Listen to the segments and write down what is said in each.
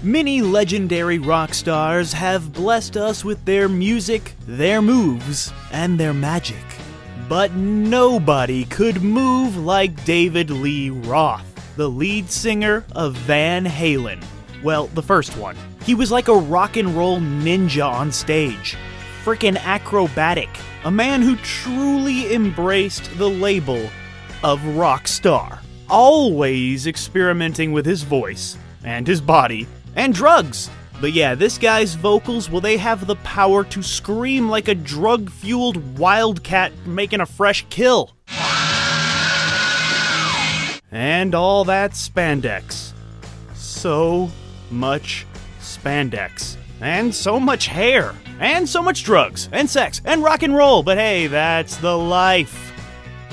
Many legendary rock stars have blessed us with their music, their moves, and their magic. But nobody could move like David Lee Roth, the lead singer of Van Halen. Well, the first one. He was like a rock and roll ninja on stage. Frickin' acrobatic. A man who truly embraced the label of rock star. Always experimenting with his voice, and his body, and drugs. But yeah, this guy's vocals, well, they have the power to scream like a drug-fueled wildcat making a fresh kill. And all that spandex. So much spandex. And so much hair. And so much drugs. And sex. And rock and roll. But hey, that's the life.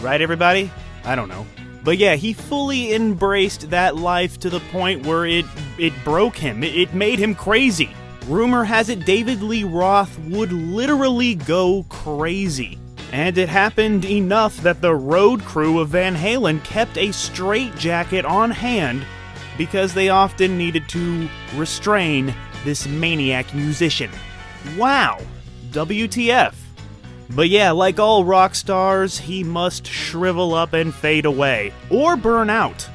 Right, everybody? I don't know. But yeah, he fully embraced that life to the point where it broke him. It made him crazy. Rumor has it David Lee Roth would literally go crazy. And it happened enough that the road crew of Van Halen kept a straitjacket on hand because they often needed to restrain this maniac musician. Wow. WTF. But yeah, like all rock stars, he must shrivel up and fade away, or burn out.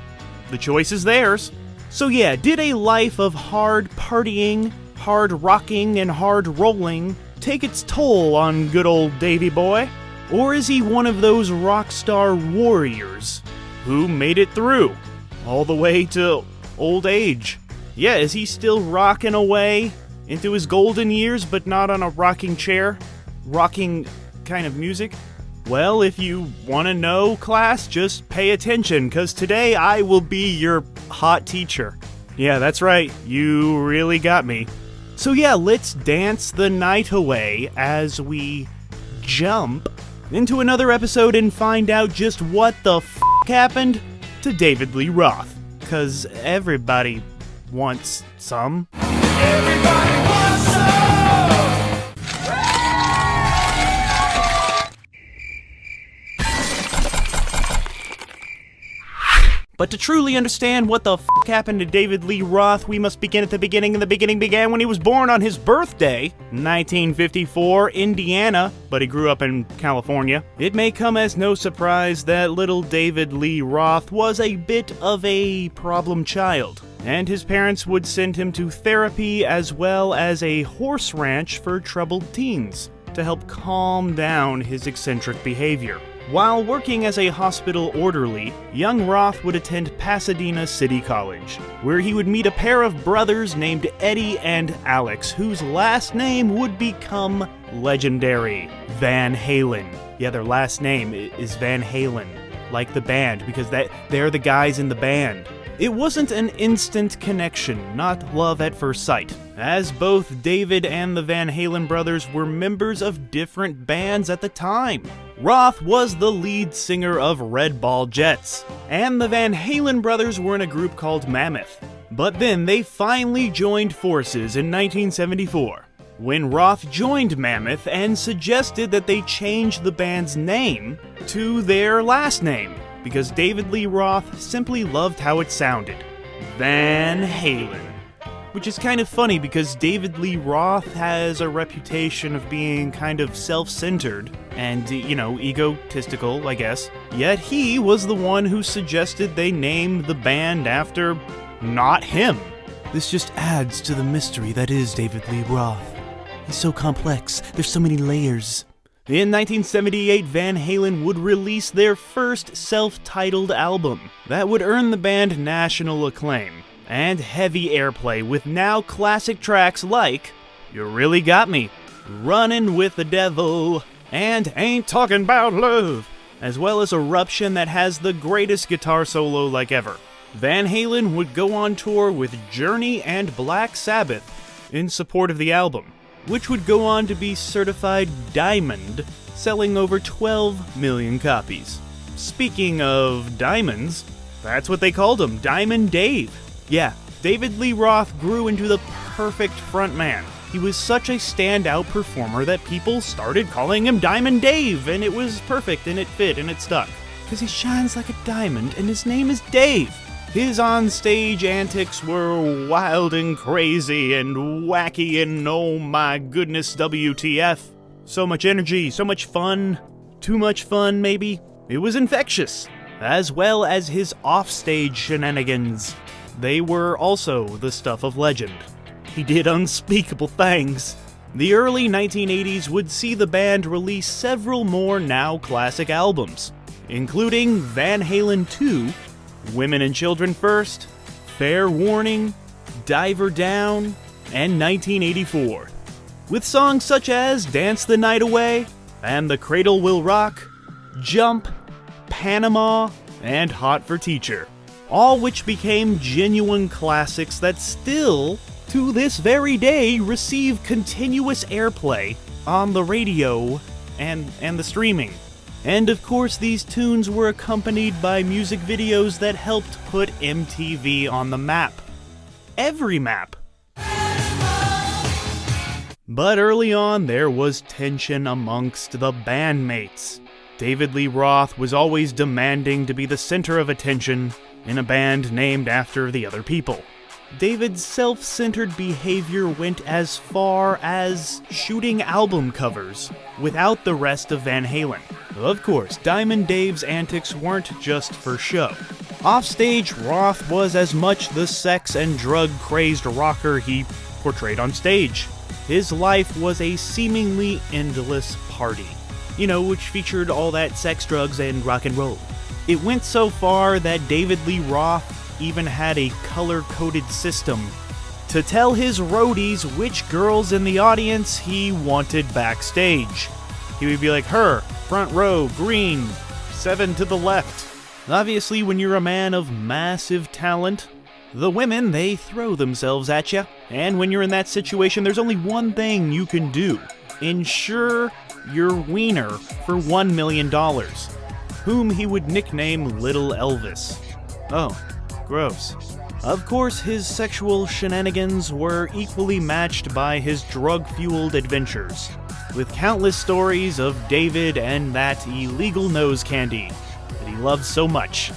The choice is theirs. So yeah, did a life of hard partying, hard rocking, and hard rolling take its toll on good old Davy Boy? Or is he one of those rock star warriors who made it through, all the way to old age? Yeah, is he still rocking away into his golden years, but not on a rocking chair? Rocking kind of music? Well, if you want to know, class, just pay attention, because today I will be your hot teacher. Yeah, that's right, you really got me. So yeah, let's dance the night away as we jump into another episode and find out just what the f*** happened to David Lee Roth. Because everybody wants some. Everybody wants some! But to truly understand what the f*** happened to David Lee Roth, we must begin at the beginning, and the beginning began when he was born on his birthday, 1954, Indiana, but he grew up in California. It may come as no surprise that little David Lee Roth was a bit of a problem child, and his parents would send him to therapy as well as a horse ranch for troubled teens to help calm down his eccentric behavior. While working as a hospital orderly, young Roth would attend Pasadena City College, where he would meet a pair of brothers named Eddie and Alex, whose last name would become legendary, Van Halen. Yeah, their last name is Van Halen, like the band, because they're the guys in the band. It wasn't an instant connection, not love at first sight, as both David and the Van Halen brothers were members of different bands at the time. Roth was the lead singer of Red Ball Jets, and the Van Halen brothers were in a group called Mammoth. But then they finally joined forces in 1974, when Roth joined Mammoth and suggested that they change the band's name to their last name, because David Lee Roth simply loved how it sounded. Van Halen. Which is kind of funny because David Lee Roth has a reputation of being kind of self-centered and, egotistical, I guess. Yet he was the one who suggested they name the band after not him. This just adds to the mystery that is David Lee Roth. He's so complex. There's so many layers. In 1978, Van Halen would release their first self-titled album that would earn the band national acclaim and heavy airplay with now classic tracks like You Really Got Me, Runnin' with the Devil, and Ain't Talking About Love, as well as Eruption that has the greatest guitar solo like ever. Van Halen would go on tour with Journey and Black Sabbath in support of the album, which would go on to be certified diamond, selling over 12 million copies. Speaking of diamonds, that's what they called him, Diamond Dave. Yeah, David Lee Roth grew into the perfect frontman. He was such a standout performer that people started calling him Diamond Dave, and it was perfect, and it fit, and it stuck. Because he shines like a diamond, and his name is Dave. His on-stage antics were wild and crazy and wacky and oh my goodness, WTF. So much energy, so much fun. Too much fun, maybe? It was infectious. As well as his offstage shenanigans. They were also the stuff of legend. He did unspeakable things. The early 1980s would see the band release several more now classic albums, including Van Halen 2, Women and Children First, Fair Warning, Diver Down, and 1984. With songs such as Dance the Night Away, and The Cradle Will Rock, Jump, Panama, and Hot for Teacher, all which became genuine classics that still, to this very day, receive continuous airplay on the radio and the streaming. And of course, these tunes were accompanied by music videos that helped put MTV on the map. Every map. But early on, there was tension amongst the bandmates. David Lee Roth was always demanding to be the center of attention in a band named after the other people. David's self-centered behavior went as far as shooting album covers without the rest of Van Halen. Of course, Diamond Dave's antics weren't just for show. Offstage, Roth was as much the sex and drug-crazed rocker he portrayed on stage. His life was a seemingly endless party, which featured all that sex, drugs, and rock and roll. It went so far that David Lee Roth even had a color-coded system to tell his roadies which girls in the audience he wanted backstage. He would be like, her, front row, green, 7 to the left. Obviously, when you're a man of massive talent, the women, they throw themselves at you. And when you're in that situation, there's only one thing you can do. Ensure your wiener for $1 million, whom he would nickname Little Elvis. Oh, gross. Of course, his sexual shenanigans were equally matched by his drug-fueled adventures, with countless stories of David and that illegal nose candy that he loved so much.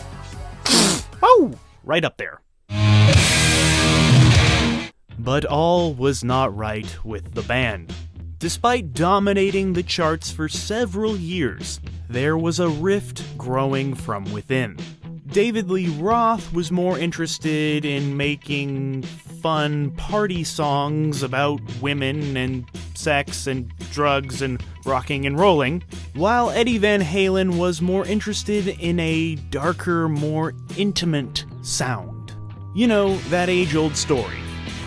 Oh, right up there. But all was not right with the band. Despite dominating the charts for several years, there was a rift growing from within. David Lee Roth was more interested in making fun party songs about women and sex and drugs and rocking and rolling, while Eddie Van Halen was more interested in a darker, more intimate sound. That age-old story.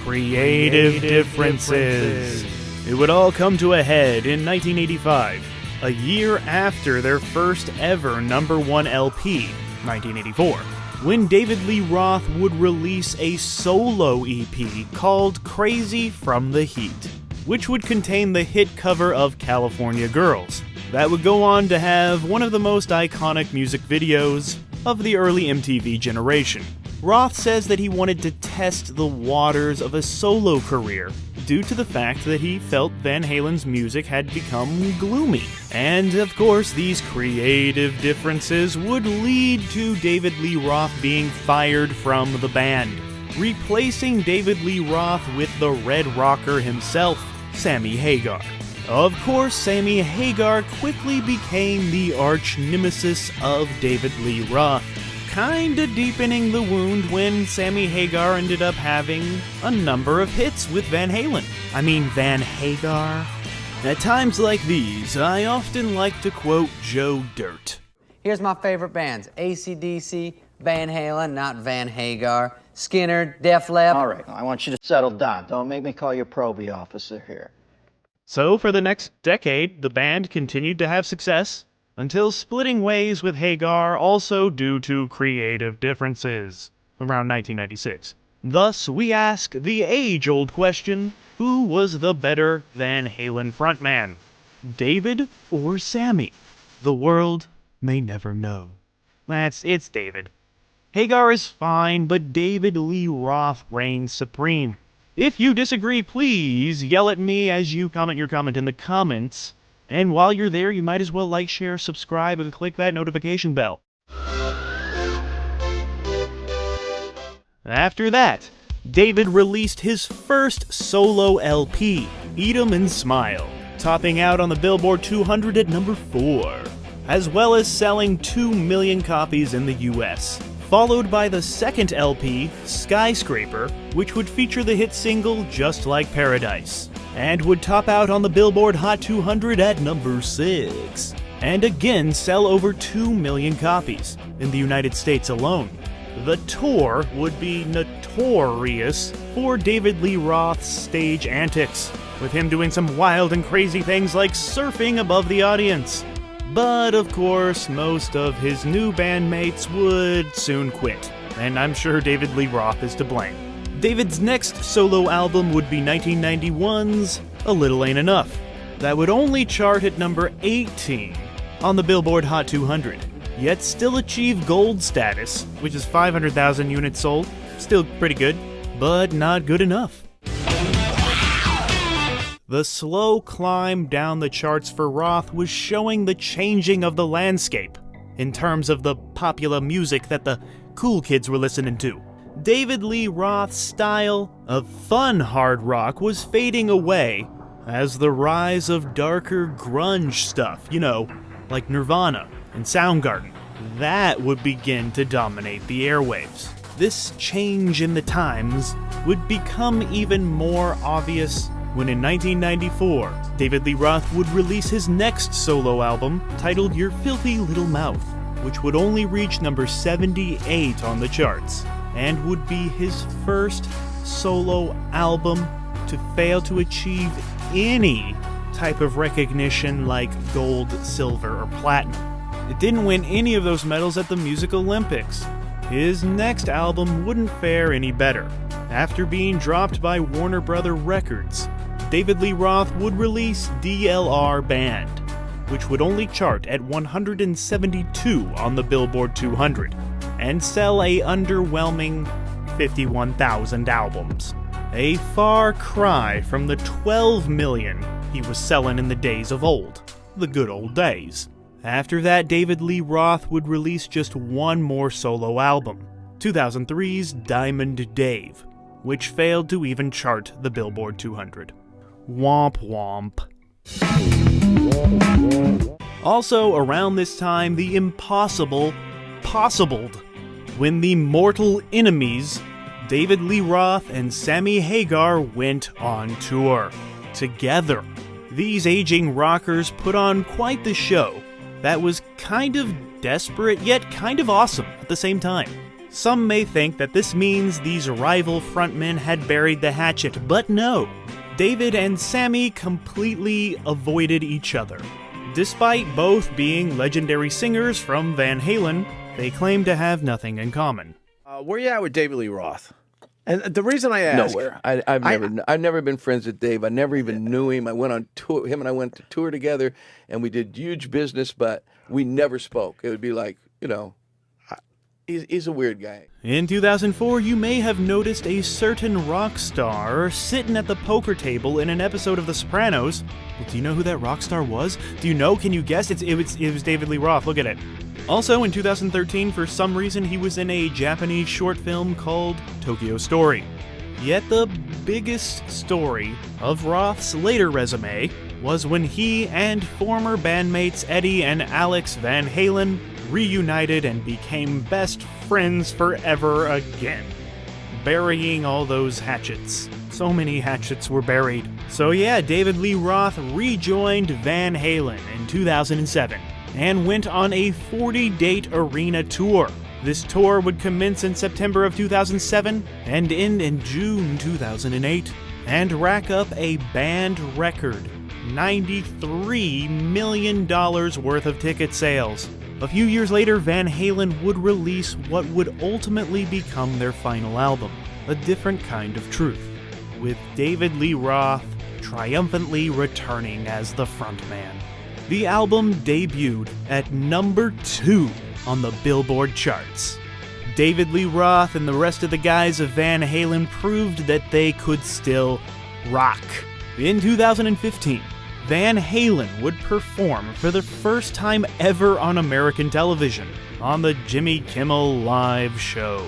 Creative differences. It would all come to a head in 1985, a year after their first ever #1 LP, 1984, when David Lee Roth would release a solo EP called Crazy from the Heat, which would contain the hit cover of California Girls. That would go on to have one of the most iconic music videos of the early MTV generation. Roth says that he wanted to test the waters of a solo career due to the fact that he felt Van Halen's music had become gloomy. And of course, these creative differences would lead to David Lee Roth being fired from the band, replacing David Lee Roth with the Red Rocker himself, Sammy Hagar. Of course, Sammy Hagar quickly became the arch nemesis of David Lee Roth, kinda deepening the wound when Sammy Hagar ended up having a number of hits with Van Halen. Van Hagar. At times like these, I often like to quote Joe Dirt. Here's my favorite bands: AC/DC, Van Halen, not Van Hagar, Skinner, Def Leppard. All right, I want you to settle down. Don't make me call your probie officer here. So for the next decade, the band continued to have success, until splitting ways with Hagar, also due to creative differences, around 1996. Thus, we ask the age-old question, who was the better Van Halen frontman? David or Sammy? The world may never know. It's David. Hagar is fine, but David Lee Roth reigns supreme. If you disagree, please yell at me as you comment your comment in the comments. And while you're there, you might as well like, share, subscribe, and click that notification bell. After that, David released his first solo LP, Eat 'Em and Smile, topping out on the Billboard 200 at number 4, as well as selling 2 million copies in the US, followed by the second LP, Skyscraper, which would feature the hit single Just Like Paradise, and would top out on the Billboard Hot 200 at number 6, and again sell over 2 million copies in the United States alone. The tour would be notorious for David Lee Roth's stage antics, with him doing some wild and crazy things like surfing above the audience. But of course, most of his new bandmates would soon quit, and I'm sure David Lee Roth is to blame. David's next solo album would be 1991's A Little Ain't Enough. That would only chart at number 18 on the Billboard Hot 200, yet still achieve gold status, which is 500,000 units sold. Still pretty good, but not good enough. The slow climb down the charts for Roth was showing the changing of the landscape in terms of the popular music that the cool kids were listening to. David Lee Roth's style of fun hard rock was fading away as the rise of darker grunge stuff, like Nirvana and Soundgarden, that would begin to dominate the airwaves. This change in the times would become even more obvious when in 1994, David Lee Roth would release his next solo album titled Your Filthy Little Mouth, which would only reach number 78 on the charts, and would be his first solo album to fail to achieve any type of recognition like gold, silver, or platinum. It didn't win any of those medals at the Music Olympics. His next album wouldn't fare any better. After being dropped by Warner Brother Records, David Lee Roth would release DLR Band, which would only chart at 172 on the Billboard 200, and sell a underwhelming 51,000 albums. A far cry from the 12 million he was selling in the days of old, the good old days. After that, David Lee Roth would release just one more solo album, 2003's Diamond Dave, which failed to even chart the Billboard 200. Womp womp. Also, around this time, the impossible possibled when the mortal enemies, David Lee Roth and Sammy Hagar, went on tour together. These aging rockers put on quite the show that was kind of desperate yet kind of awesome at the same time. Some may think that this means these rival frontmen had buried the hatchet, but no. David and Sammy completely avoided each other. Despite both being legendary singers from Van Halen, they claim to have nothing in common. Where you at with David Lee Roth? And the reason I ask... Nowhere. I've never been friends with Dave. I never even knew him. I went on tour. Him and I went to tour together, and we did huge business, but we never spoke. It would be like, he's a weird guy. In 2004, you may have noticed a certain rock star sitting at the poker table in an episode of The Sopranos. Well, do you know who that rock star was? Do you know? Can you guess? It was David Lee Roth. Look at it. Also, in 2013, for some reason, he was in a Japanese short film called Tokyo Story. Yet the biggest story of Roth's later resume was when he and former bandmates Eddie and Alex Van Halen reunited and became best friends forever again, burying all those hatchets. So many hatchets were buried. So yeah, David Lee Roth rejoined Van Halen in 2007 and went on a 40-date arena tour. This tour would commence in September of 2007 and end in June 2008 and rack up a band record $93 million worth of ticket sales. A few years later, Van Halen would release what would ultimately become their final album, A Different Kind of Truth, with David Lee Roth triumphantly returning as the frontman. The album debuted at number 2 on the Billboard charts. David Lee Roth and the rest of the guys of Van Halen proved that they could still rock. In 2015, Van Halen would perform for the first time ever on American television on the Jimmy Kimmel Live show.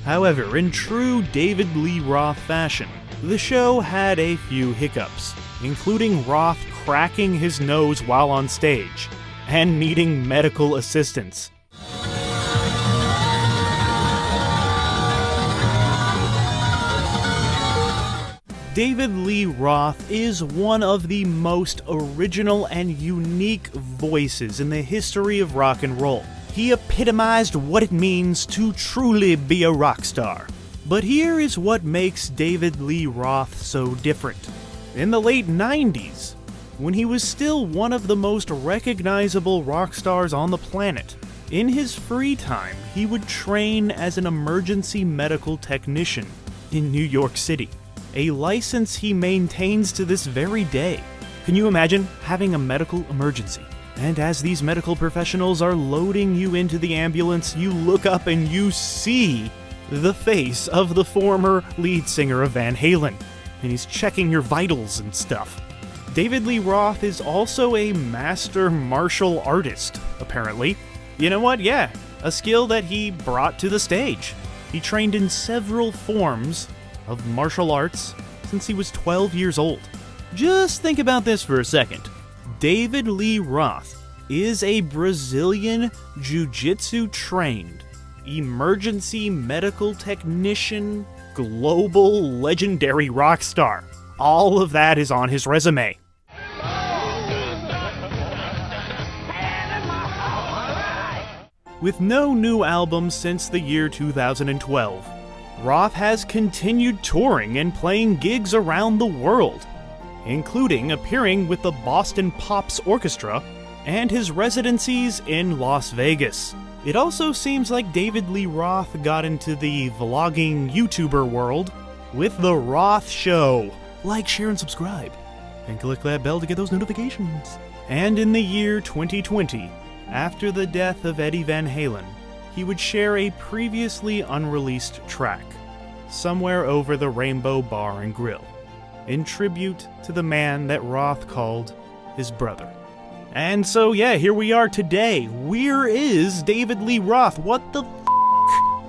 However, in true David Lee Roth fashion, the show had a few hiccups, including Roth cracking his nose while on stage, and needing medical assistance. David Lee Roth is one of the most original and unique voices in the history of rock and roll. He epitomized what it means to truly be a rock star. But here is what makes David Lee Roth so different. In the late 90s, when he was still one of the most recognizable rock stars on the planet, in his free time, he would train as an emergency medical technician in New York City, a license he maintains to this very day. Can you imagine having a medical emergency? And as these medical professionals are loading you into the ambulance, you look up and you see the face of the former lead singer of Van Halen, and he's checking your vitals and stuff. David Lee Roth is also a master martial artist, apparently. You know what? Yeah, a skill that he brought to the stage. He trained in several forms of martial arts since he was 12 years old. Just think about this for a second. David Lee Roth is a Brazilian jiu-jitsu trained, emergency medical technician, global legendary rock star. All of that is on his resume. With no new albums since the year 2012, Roth has continued touring and playing gigs around the world, including appearing with the Boston Pops Orchestra and his residencies in Las Vegas. It also seems like David Lee Roth got into the vlogging YouTuber world with The Roth Show. Like, share, and subscribe, and click that bell to get those notifications. And in the year 2020, after the death of Eddie Van Halen, he would share a previously unreleased track, Somewhere Over the Rainbow Bar and Grill, in tribute to the man that Roth called his brother. And so yeah, here we are today. Where is David Lee Roth? What the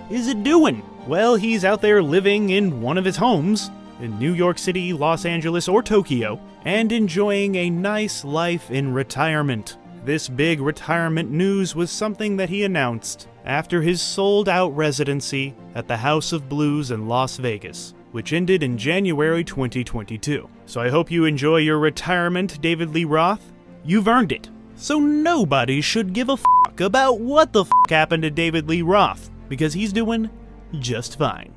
is it doing? Well, he's out there living in one of his homes, in New York City, Los Angeles, or Tokyo, and enjoying a nice life in retirement. This big retirement news was something that he announced after his sold-out residency at the House of Blues in Las Vegas, which ended in January 2022. So I hope you enjoy your retirement, David Lee Roth. You've earned it. So nobody should give a fuck about what the fuck happened to David Lee Roth, because he's doing just fine.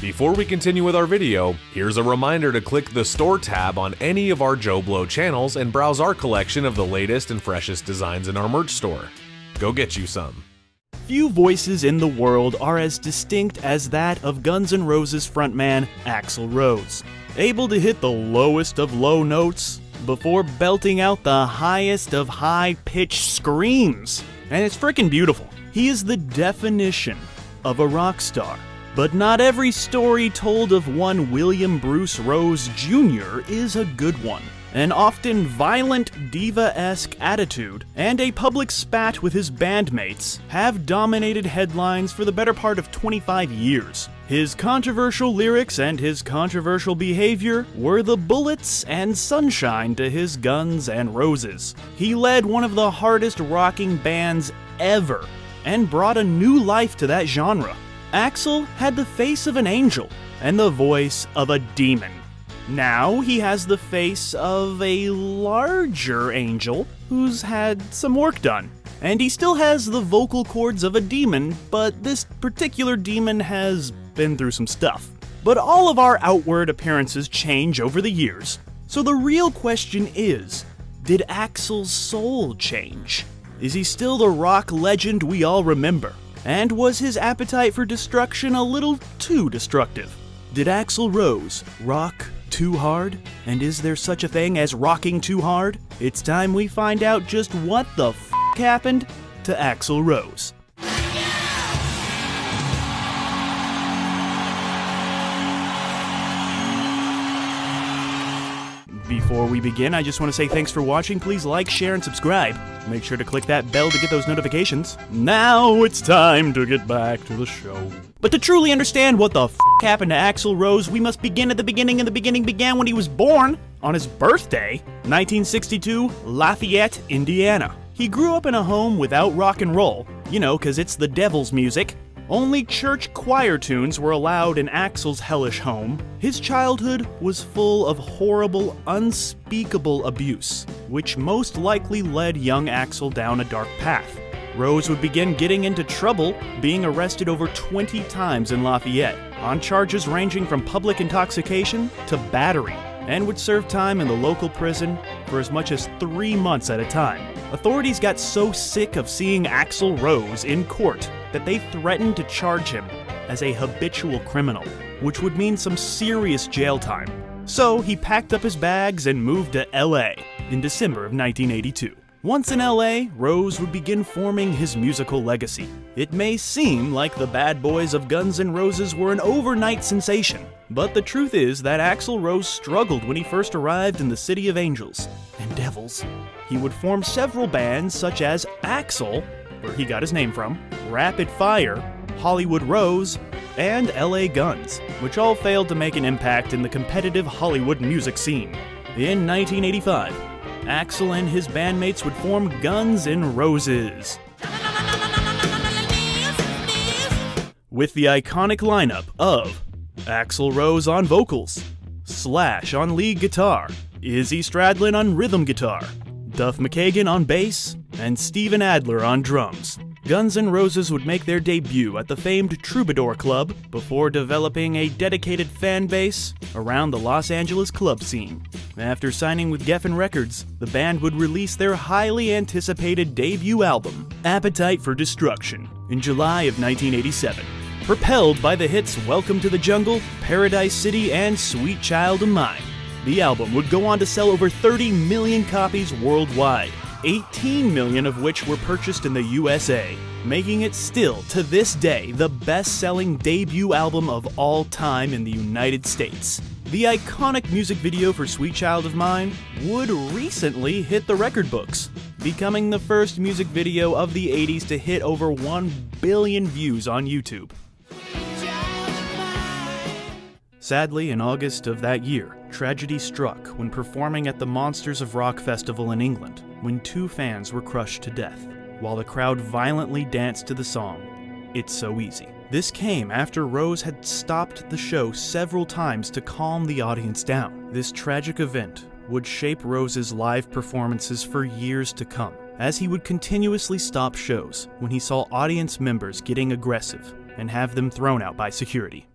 Before we continue with our video, here's a reminder to click the Store tab on any of our JoBlo channels and browse our collection of the latest and freshest designs in our merch store. Go get you some. Few voices in the world are as distinct as that of Guns N' Roses frontman Axl Rose, able to hit the lowest of low notes before belting out the highest of high-pitched screams. And it's freaking beautiful. He is the definition of a rock star. But not every story told of one William Bruce Rose Jr. is a good one. An often violent diva-esque attitude and a public spat with his bandmates have dominated headlines for the better part of 25 years. His controversial lyrics and his controversial behavior were the bullets and sunshine to his Guns N' Roses. He led one of the hardest rocking bands ever and brought a new life to that genre. Axl had the face of an angel and the voice of a demon. Now he has the face of a larger angel who's had some work done. And he still has the vocal cords of a demon, but this particular demon has been through some stuff. But all of our outward appearances change over the years, so the real question is, did Axl's soul change? Is he still the rock legend we all remember? And was his appetite for destruction a little too destructive? Did Axl Rose rock too hard? And is there such a thing as rocking too hard? It's time we find out just what the f*** happened to Axl Rose. Before we begin, I just want to say thanks for watching. Please like, share, and subscribe. Make sure to click that bell to get those notifications. Now it's time to get back to the show. But to truly understand what the f*** happened to Axl Rose, we must begin at the beginning, and the beginning began when he was born on his birthday, 1962, Lafayette, Indiana. He grew up in a home without rock and roll, you know, 'cause it's the devil's music. Only church choir tunes were allowed in Axl's hellish home. His childhood was full of horrible, unspeakable abuse, which most likely led young Axl down a dark path. Rose would begin getting into trouble, being arrested over 20 times in Lafayette, on charges ranging from public intoxication to battery, and would serve time in the local prison for as much as 3 months at a time. Authorities got so sick of seeing Axl Rose in court that they threatened to charge him as a habitual criminal, which would mean some serious jail time. So he packed up his bags and moved to LA in December of 1982. Once in LA, Rose would begin forming his musical legacy. It may seem like the bad boys of Guns N' Roses were an overnight sensation, but the truth is that Axl Rose struggled when he first arrived in the City of Angels and Devils. He would form several bands such as Axl, where he got his name from, Rapid Fire, Hollywood Rose, and LA Guns, which all failed to make an impact in the competitive Hollywood music scene. In 1985, Axl and his bandmates would form Guns N' Roses, with the iconic lineup of Axl Rose on vocals, Slash on lead guitar, Izzy Stradlin on rhythm guitar, Duff McKagan on bass, and Steven Adler on drums. Guns N' Roses would make their debut at the famed Troubadour Club before developing a dedicated fan base around the Los Angeles club scene. After signing with Geffen Records, the band would release their highly anticipated debut album, Appetite for Destruction, in July of 1987. Propelled by the hits Welcome to the Jungle, Paradise City, and Sweet Child of Mine, the album would go on to sell over 30 million copies worldwide, 18 million of which were purchased in the USA, making it still, to this day, the best-selling debut album of all time in the United States. The iconic music video for Sweet Child of Mine would recently hit the record books, becoming the first music video of the 80s to hit over 1 billion views on YouTube. Sadly, in August of that year, tragedy struck when performing at the Monsters of Rock festival in England, when 2 fans were crushed to death, while the crowd violently danced to the song, It's So Easy. This came after Rose had stopped the show several times to calm the audience down. This tragic event would shape Rose's live performances for years to come, as he would continuously stop shows when he saw audience members getting aggressive and have them thrown out by security.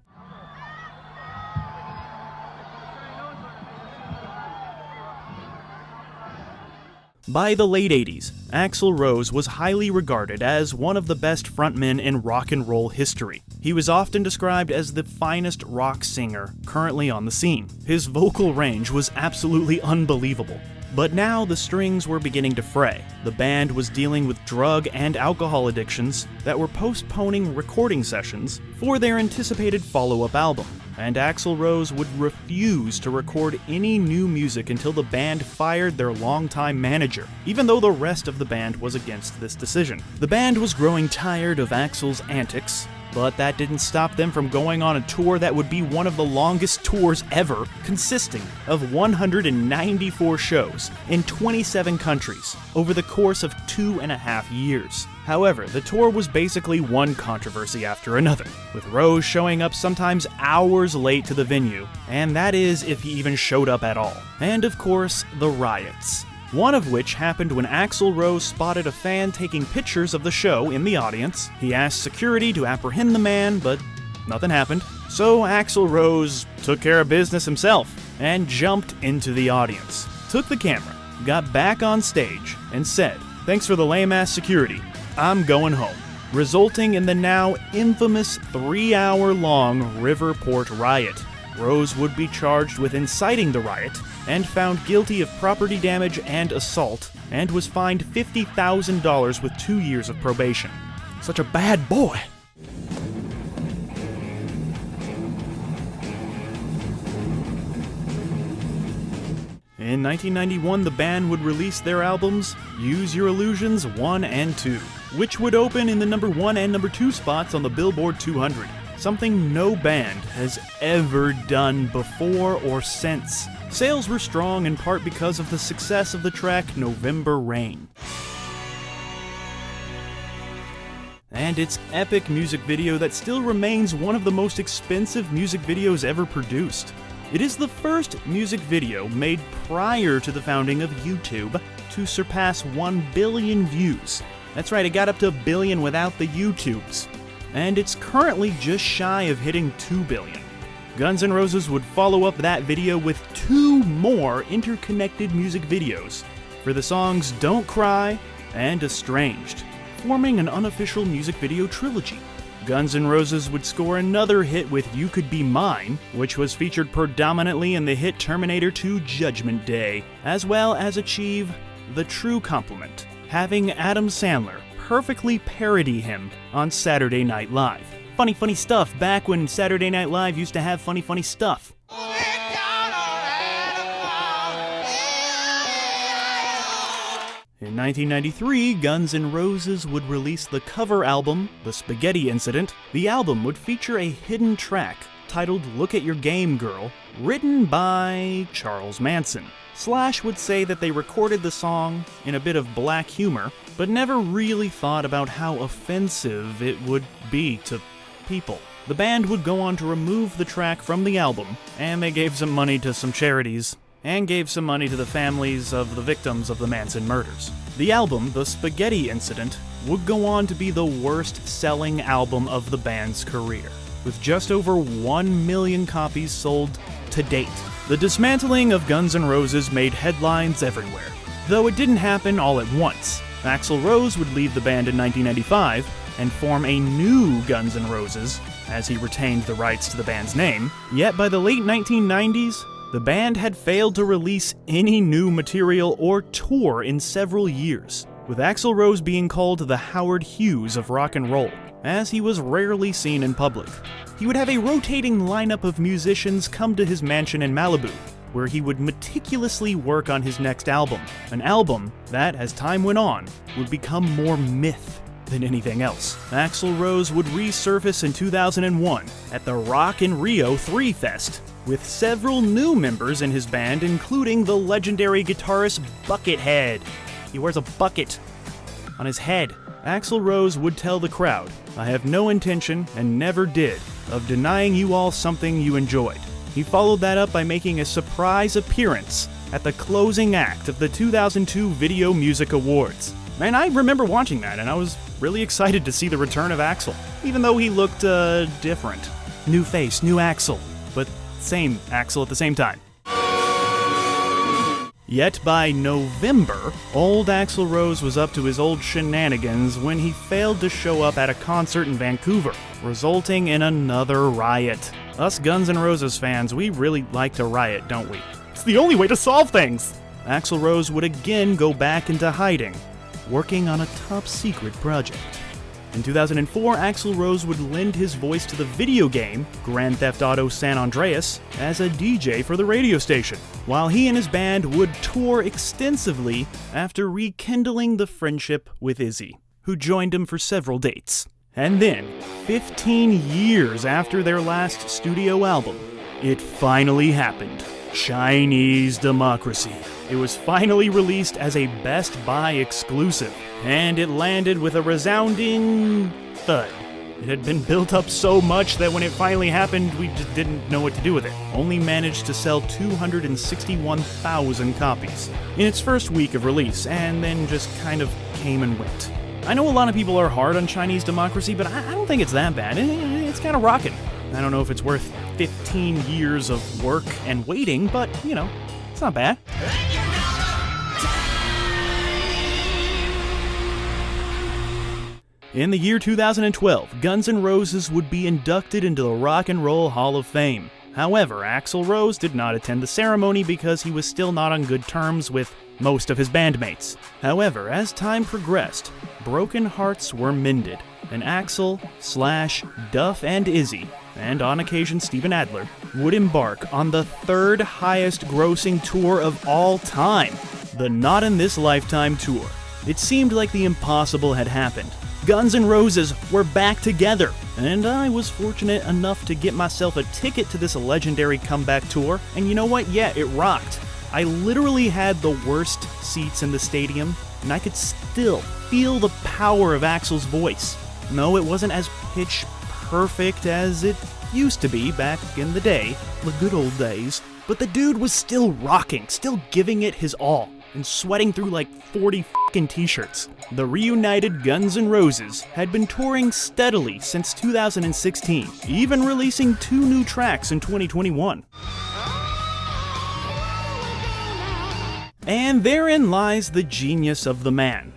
By the late 80s, Axl Rose was highly regarded as one of the best frontmen in rock and roll history. He was often described as the finest rock singer currently on the scene. His vocal range was absolutely unbelievable. But now the strings were beginning to fray. The band was dealing with drug and alcohol addictions that were postponing recording sessions for their anticipated follow-up album, and Axl Rose would refuse to record any new music until the band fired their longtime manager, even though the rest of the band was against this decision. The band was growing tired of Axl's antics, but that didn't stop them from going on a tour that would be one of the longest tours ever, consisting of 194 shows in 27 countries over the course of 2.5 years. However, the tour was basically one controversy after another, with Rose showing up sometimes hours late to the venue, and that is if he even showed up at all. And of course, the riots. One of which happened when Axl Rose spotted a fan taking pictures of the show in the audience. He asked security to apprehend the man, but nothing happened. So Axl Rose took care of business himself and jumped into the audience, took the camera, got back on stage, and said, "Thanks for the lame-ass security. I'm going home," resulting in the now infamous 3-hour-long Riverport riot. Rose would be charged with inciting the riot and found guilty of property damage and assault, and was fined $50,000 with 2 years of probation. Such a bad boy. in 1991 the band would release their albums Use Your Illusions 1 and 2, which would open in the number 1 and number 2 spots on the Billboard 200, something no band has ever done before or since. Sales were strong in part because of the success of the track November Rain and its epic music video that still remains one of the most expensive music videos ever produced. It is the first music video made prior to the founding of YouTube to surpass 1 billion views. That's right, it got up to 1 billion without the YouTubes. And it's currently just shy of hitting 2 billion. Guns N' Roses would follow up that video with 2 more interconnected music videos for the songs Don't Cry and Estranged, forming an unofficial music video trilogy. Guns N' Roses would score another hit with You Could Be Mine, which was featured predominantly in the hit Terminator 2 Judgment Day, as well as achieve the true compliment, having Adam Sandler perfectly parody him on Saturday Night Live. Funny, funny stuff back when Saturday Night Live used to have funny, funny stuff. In 1993, Guns N' Roses would release the cover album, The Spaghetti Incident. The album would feature a hidden track titled Look at Your Game Girl, written by Charles Manson. Slash would say that they recorded the song in a bit of black humor, but never really thought about how offensive it would be to people. The band would go on to remove the track from the album, and they gave some money to some charities, and gave some money to the families of the victims of the Manson murders. The album, The Spaghetti Incident, would go on to be the worst-selling album of the band's career, with just over 1 million copies sold to date. The dismantling of Guns N' Roses made headlines everywhere, though it didn't happen all at once. Axl Rose would leave the band in 1995 and form a new Guns N' Roses, as he retained the rights to the band's name. Yet by the late 1990s, the band had failed to release any new material or tour in several years, with Axl Rose being called the Howard Hughes of rock and roll, as he was rarely seen in public. He would have a rotating lineup of musicians come to his mansion in Malibu, where he would meticulously work on his next album, an album that, as time went on, would become more myth than anything else. Axl Rose would resurface in 2001 at the Rock in Rio 3 Fest, with several new members in his band, including the legendary guitarist Buckethead. He wears a bucket on his head. Axl Rose would tell the crowd, "I have no intention, and never did, of denying you all something you enjoyed." He followed that up by making a surprise appearance at the closing act of the 2002 Video Music Awards. Man, I remember watching that, and I was really excited to see the return of Axl, even though he looked, different. New face, new Axl, but same Axl at the same time. Yet by November, old Axl Rose was up to his old shenanigans when he failed to show up at a concert in Vancouver, resulting in another riot. Us Guns N' Roses fans, we really like to riot, don't we? It's the only way to solve things! Axl Rose would again go back into hiding, working on a top-secret project. In 2004, Axl Rose would lend his voice to the video game Grand Theft Auto San Andreas as a DJ for the radio station, while he and his band would tour extensively after rekindling the friendship with Izzy, who joined him for several dates. And then, 15 years after their last studio album, it finally happened. Chinese Democracy. It was finally released as a Best Buy exclusive, and it landed with a resounding thud. It had been built up so much that when it finally happened, we just didn't know what to do with it. Only managed to sell 261,000 copies in its first week of release, and then just kind of came and went. I know a lot of people are hard on Chinese Democracy, but I don't think it's that bad. It's kind of rockin'. I don't know if it's worth 15 years of work and waiting, but, you know, it's not bad. In the year 2012, Guns N' Roses would be inducted into the Rock and Roll Hall of Fame. However, Axl Rose did not attend the ceremony because he was still not on good terms with most of his bandmates. However, as time progressed, broken hearts were mended, and Axl, Slash, Duff, and Izzy, and on occasion Steven Adler, would embark on the third highest grossing tour of all time, the Not in This Lifetime tour. It seemed like the impossible had happened. Guns N' Roses were back together, and I was fortunate enough to get myself a ticket to this legendary comeback tour, and you know what? Yeah, it rocked. I literally had the worst seats in the stadium, and I could still feel the power of Axl's voice. No, it wasn't as pitch perfect as it used to be back in the day, the good old days, but the dude was still rocking, still giving it his all, and sweating through like 40 fucking t-shirts. The reunited Guns N' Roses had been touring steadily since 2016, even releasing 2 new tracks in 2021. And therein lies the genius of the man,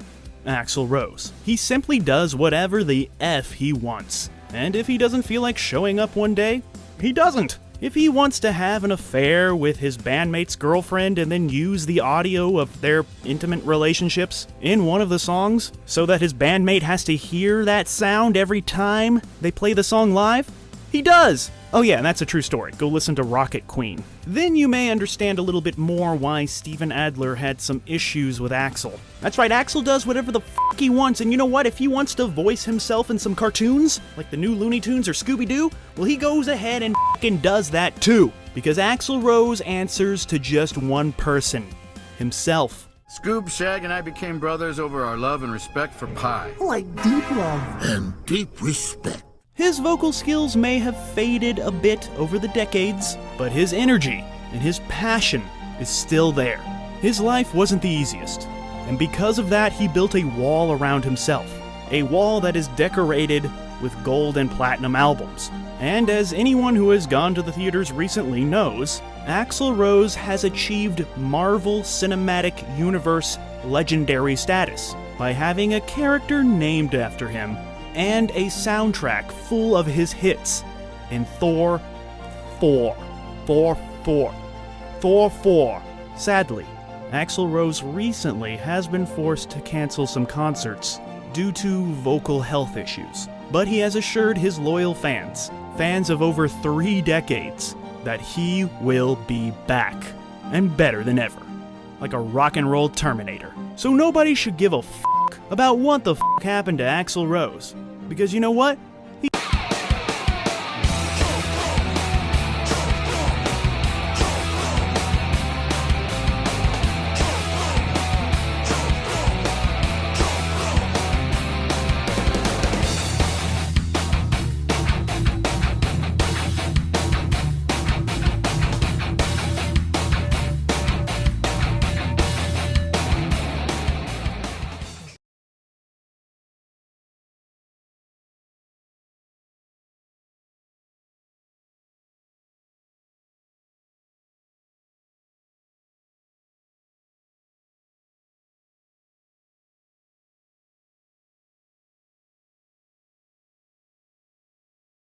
Axl Rose. He simply does whatever the F he wants. And if he doesn't feel like showing up one day, he doesn't. If he wants to have an affair with his bandmate's girlfriend and then use the audio of their intimate relationships in one of the songs so that his bandmate has to hear that sound every time they play the song live, he does! Oh yeah, that's a true story. Go listen to Rocket Queen. Then you may understand a little bit more why Steven Adler had some issues with Axl. That's right, Axl does whatever the fuck he wants, and you know what? If he wants to voice himself in some cartoons, like the new Looney Tunes or Scooby-Doo, well, he goes ahead and fucking does that too. Because Axl Rose answers to just one person, himself. Scoob, Shag, and I became brothers over our love and respect for pie. Like deep love and deep respect. His vocal skills may have faded a bit over the decades, but his energy and his passion is still there. His life wasn't the easiest, and because of that, he built a wall around himself. A wall that is decorated with gold and platinum albums. And as anyone who has gone to the theaters recently knows, Axl Rose has achieved Marvel Cinematic Universe legendary status by having a character named after him and a soundtrack full of his hits in Thor 4. Sadly, Axl Rose recently has been forced to cancel some concerts due to vocal health issues. But he has assured his loyal fans of over 3 decades, that he will be back, and better than ever, like a rock and roll Terminator. So nobody should give a fuck about what the fuck happened to Axl Rose. Because you know what?